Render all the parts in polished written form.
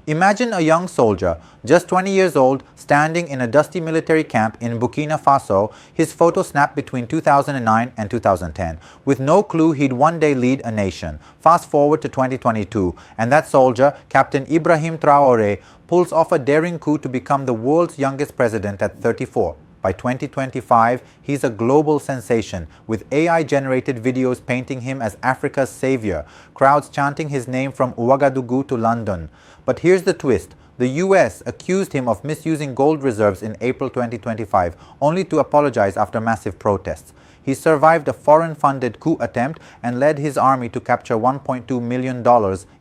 Imagine a young soldier, just 20 years old, standing in a dusty military camp in Burkina Faso, his photo snapped between 2009 and 2010, with no clue he'd one day lead a nation. Fast forward to 2022, and that soldier, Captain Ibrahim Traoré, pulls off a daring coup to become the world's youngest president at 34. By 2025, he's a global sensation, with AI-generated videos painting him as Africa's savior, crowds chanting his name from Ouagadougou to London. But here's the twist. The US accused him of misusing gold reserves in April 2025, only to apologize after massive protests. He survived a foreign-funded coup attempt and led his army to capture $1.2 million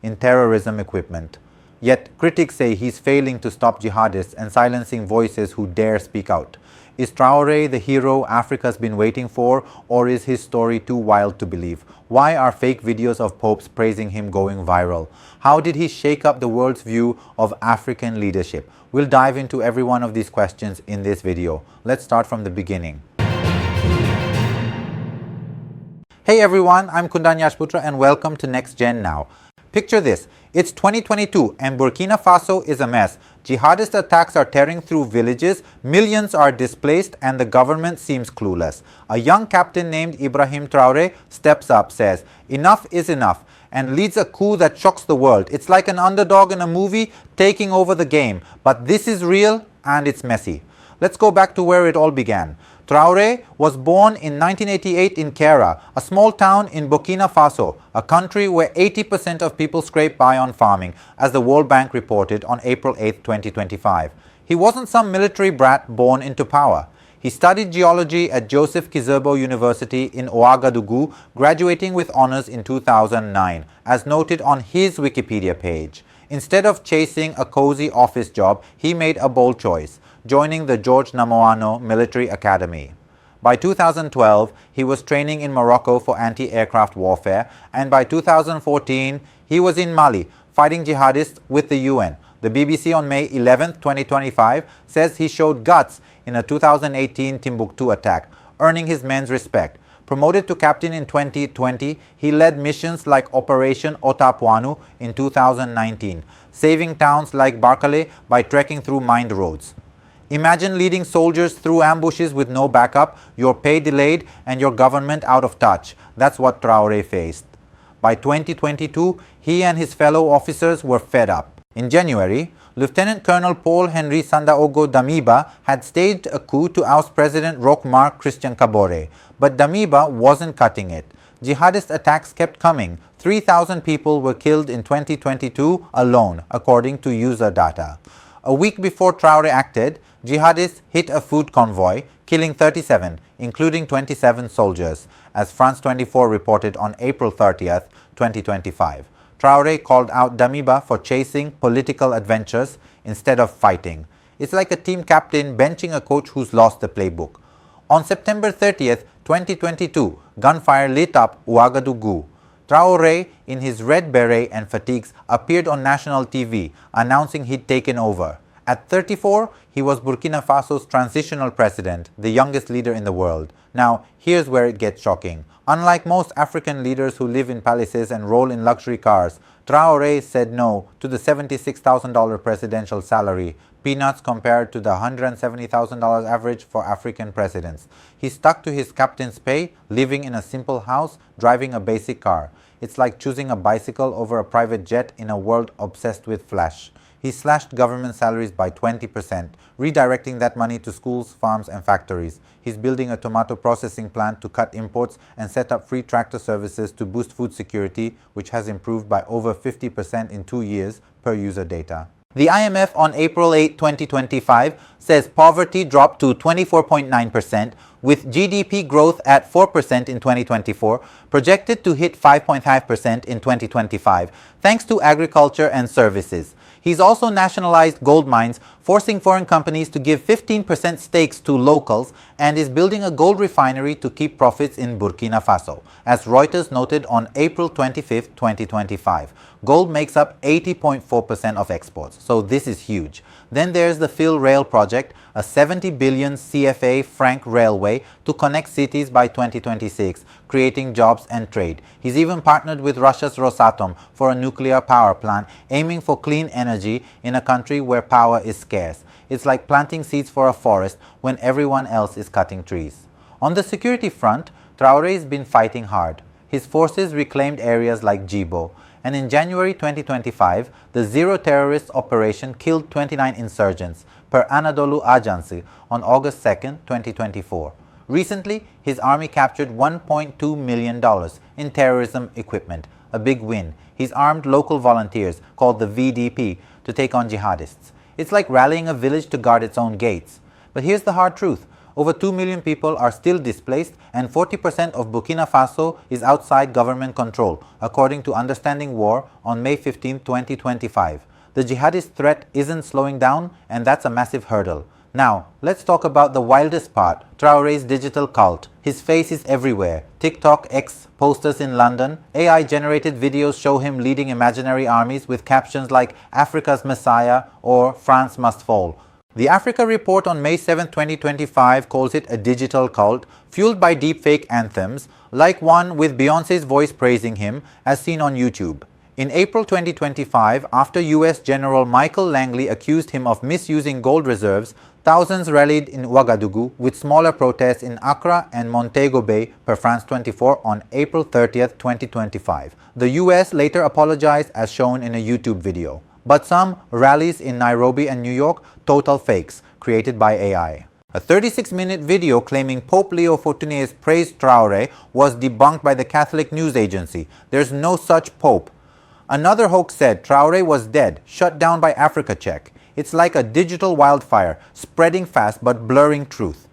in terrorism equipment. Yet, critics say he's failing to stop jihadists and silencing voices who dare speak out. Is Traoré the hero Africa's been waiting for, or is his story too wild to believe? Why are fake videos of popes praising him going viral? How did he shake up the world's view of African leadership? We'll dive into every one of these questions in this video. Let's start from the beginning. Hey everyone, I'm Kundan Yashputra and welcome to NextGen Now. Picture this, it's 2022 and Burkina Faso is a mess. Jihadist attacks are tearing through villages, millions are displaced, and the government seems clueless. A young captain named Ibrahim Traoré steps up, says, "Enough is enough," and leads a coup that shocks the world. It's like an underdog in a movie taking over the game, but this is real and it's messy. Let's go back to where it all began. Traoré was born in 1988 in Kera, a small town in Burkina Faso, a country where 80% of people scrape by on farming, as the World Bank reported on April 8, 2025. He wasn't some military brat born into power. He studied geology at Joseph Kizerbo University in Ouagadougou, graduating with honors in 2009, as noted on his Wikipedia page. Instead of chasing a cozy office job, he made a bold choice, joining the George Namoano Military Academy. By 2012, he was training in Morocco for anti-aircraft warfare, and by 2014, he was in Mali, fighting jihadists with the UN. The BBC on May 11, 2025, says he showed guts in a 2018 Timbuktu attack, earning his men's respect. Promoted to captain in 2020, he led missions like Operation Otapwanu in 2019, saving towns like Barkale by trekking through mined roads. Imagine leading soldiers through ambushes with no backup, your pay delayed, and your government out of touch. That's what Traoré faced. By 2022, he and his fellow officers were fed up. In January, Lieutenant Colonel Paul-Henri Sandaogo Damiba had staged a coup to oust President Roch-Marc Christian Kabore. But Damiba wasn't cutting it. Jihadist attacks kept coming. 3,000 people were killed in 2022 alone, according to user data. A week before Traoré acted, jihadists hit a food convoy, killing 37, including 27 soldiers, as France 24 reported on April 30th, 2025. Traoré called out Damiba for chasing political adventures instead of fighting. It's like a team captain benching a coach who's lost the playbook. On September 30th, 2022, gunfire lit up Ouagadougou. Traoré, in his red beret and fatigues, appeared on national TV, announcing he'd taken over. At 34, he was Burkina Faso's transitional president, the youngest leader in the world. Now, here's where it gets shocking. Unlike most African leaders who live in palaces and roll in luxury cars, Traoré said no to the $76,000 presidential salary, peanuts compared to the $170,000 average for African presidents. He stuck to his captain's pay, living in a simple house, driving a basic car. It's like choosing a bicycle over a private jet in a world obsessed with flash. He slashed government salaries by 20%, redirecting that money to schools, farms, and factories. He's building a tomato processing plant to cut imports and set up free tractor services to boost food security, which has improved by over 50% in 2 years per user data. The IMF on April 8, 2025 says poverty dropped to 24.9%, with GDP growth at 4% in 2024, projected to hit 5.5% in 2025, thanks to agriculture and services. He's also nationalized gold mines, forcing foreign companies to give 15% stakes to locals, and is building a gold refinery to keep profits in Burkina Faso, as Reuters noted on April 25, 2025. Gold makes up 80.4% of exports, so this is huge. Then there's the Phil Rail project, a 70 billion CFA franc railway to connect cities by 2026, creating jobs and trade. He's even partnered with Russia's Rosatom for a nuclear power plant, aiming for clean energy in a country where power is scarce. It's like planting seeds for a forest when everyone else is cutting trees. On the security front, Traoré's been fighting hard. His forces reclaimed areas like Djibo, and in January 2025, the Zero Terrorist Operation killed 29 insurgents, per Anadolu Ajansı on August 2, 2024. Recently, his army captured $1.2 million in terrorism equipment, a big win. He's armed local volunteers, called the VDP, to take on jihadists. It's like rallying a village to guard its own gates. But here's the hard truth. Over 2 million people are still displaced, and 40% of Burkina Faso is outside government control, according to Understanding War on May 15, 2025. The jihadist threat isn't slowing down, and that's a massive hurdle. Now, let's talk about the wildest part, Traoré's digital cult. His face is everywhere. TikTok, X, posters in London, AI-generated videos show him leading imaginary armies with captions like Africa's Messiah or France must fall. The Africa Report on May 7, 2025 calls it a digital cult, fueled by deepfake anthems, like one with Beyoncé's voice praising him, as seen on YouTube. In April 2025, after US General Michael Langley accused him of misusing gold reserves, thousands rallied in Ouagadougou, with smaller protests in Accra and Montego Bay, per France 24 on April 30, 2025. The US later apologized, as shown in a YouTube video. But some rallies in Nairobi and New York, total fakes, created by AI. A 36-minute video claiming Pope Leo XIV praised Traoré was debunked by the Catholic news agency. There's no such pope. Another hoax said Traoré was dead, shut down by Africa Check. It's like a digital wildfire, spreading fast but blurring truth.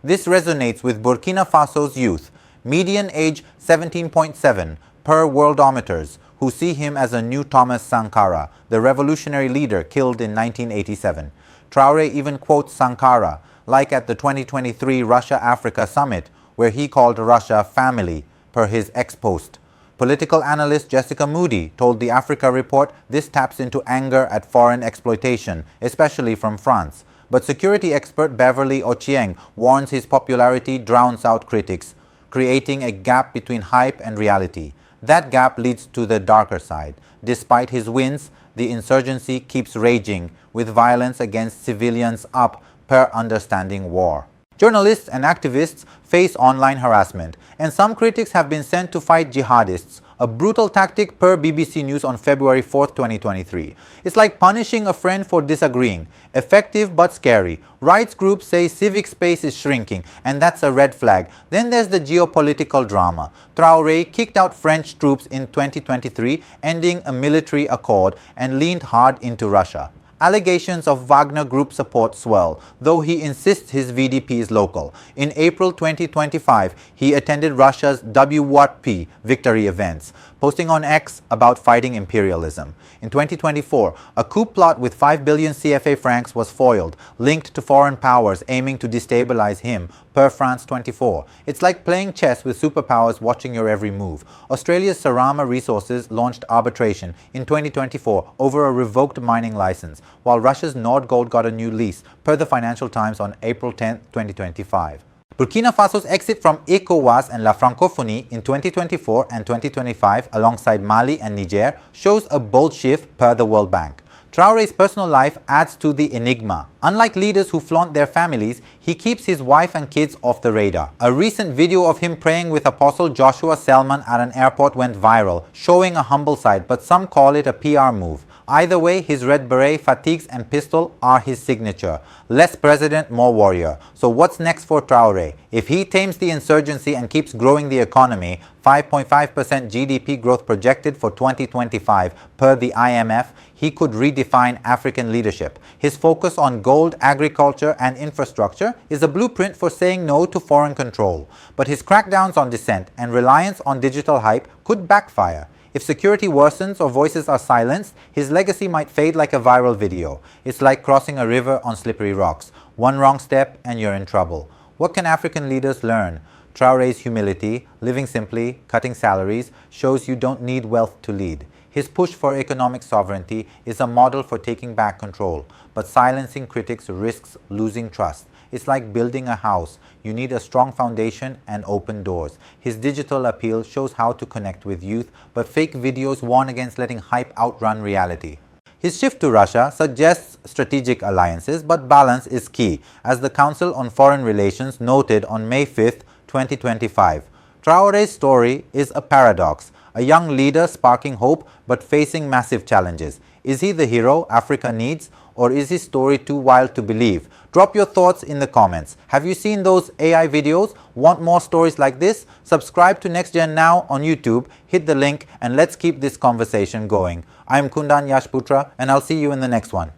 This resonates with Burkina Faso's youth, median age 17.7 per Worldometers, who see him as a new Thomas Sankara, the revolutionary leader killed in 1987. Traoré even quotes Sankara, like at the 2023 Russia-Africa summit, where he called Russia family, per his ex-post. Political analyst Jessica Moody told the Africa Report this taps into anger at foreign exploitation, especially from France. But security expert Beverly Ochieng warns his popularity drowns out critics, creating a gap between hype and reality. That gap leads to the darker side. Despite his wins, the insurgency keeps raging, with violence against civilians up, per Understanding War. Journalists and activists face online harassment, and some critics have been sent to fight jihadists, a brutal tactic per BBC News on February 4, 2023. It's like punishing a friend for disagreeing. Effective but scary. Rights groups say civic space is shrinking, and that's a red flag. Then there's the geopolitical drama. Traoré kicked out French troops in 2023, ending a military accord, and leaned hard into Russia. Allegations of Wagner Group support swell, though he insists his VDP is local. In April 2025, he attended Russia's WWP victory events, posting on X about fighting imperialism. In 2024, a coup plot with 5 billion CFA francs was foiled, linked to foreign powers aiming to destabilize him, per France 24. It's like playing chess with superpowers watching your every move. Australia's Sarama Resources launched arbitration in 2024 over a revoked mining license, while Russia's Nordgold got a new lease, per the Financial Times on April 10, 2025. Burkina Faso's exit from ECOWAS and La Francophonie in 2024 and 2025 alongside Mali and Niger shows a bold shift per the World Bank. Traoré's personal life adds to the enigma. Unlike leaders who flaunt their families, he keeps his wife and kids off the radar. A recent video of him praying with Apostle Joshua Selman at an airport went viral, showing a humble side, but some call it a PR move. Either way, his red beret, fatigues and pistol are his signature. Less president, more warrior. So what's next for Traoré? If he tames the insurgency and keeps growing the economy, 5.5% GDP growth projected for 2025 per the IMF, he could redefine African leadership. His focus on gold, agriculture and infrastructure is a blueprint for saying no to foreign control. But his crackdowns on dissent and reliance on digital hype could backfire. If security worsens or voices are silenced, his legacy might fade like a viral video. It's like crossing a river on slippery rocks. One wrong step and you're in trouble. What can African leaders learn? Traoré's humility, living simply, cutting salaries, shows you don't need wealth to lead. His push for economic sovereignty is a model for taking back control, but silencing critics risks losing trust. It's like building a house. You need a strong foundation and open doors. His digital appeal shows how to connect with youth, but fake videos warn against letting hype outrun reality. His shift to Russia suggests strategic alliances, but balance is key, as the Council on Foreign Relations noted on May 5, 2025. Traoré's story is a paradox, a young leader sparking hope but facing massive challenges. Is he the hero Africa needs, or is his story too wild to believe? Drop your thoughts in the comments. Have you seen those AI videos? Want more stories like this? Subscribe to NextGen Now on YouTube, hit the link, and let's keep this conversation going. I'm Kundan Yashputra, and I'll see you in the next one.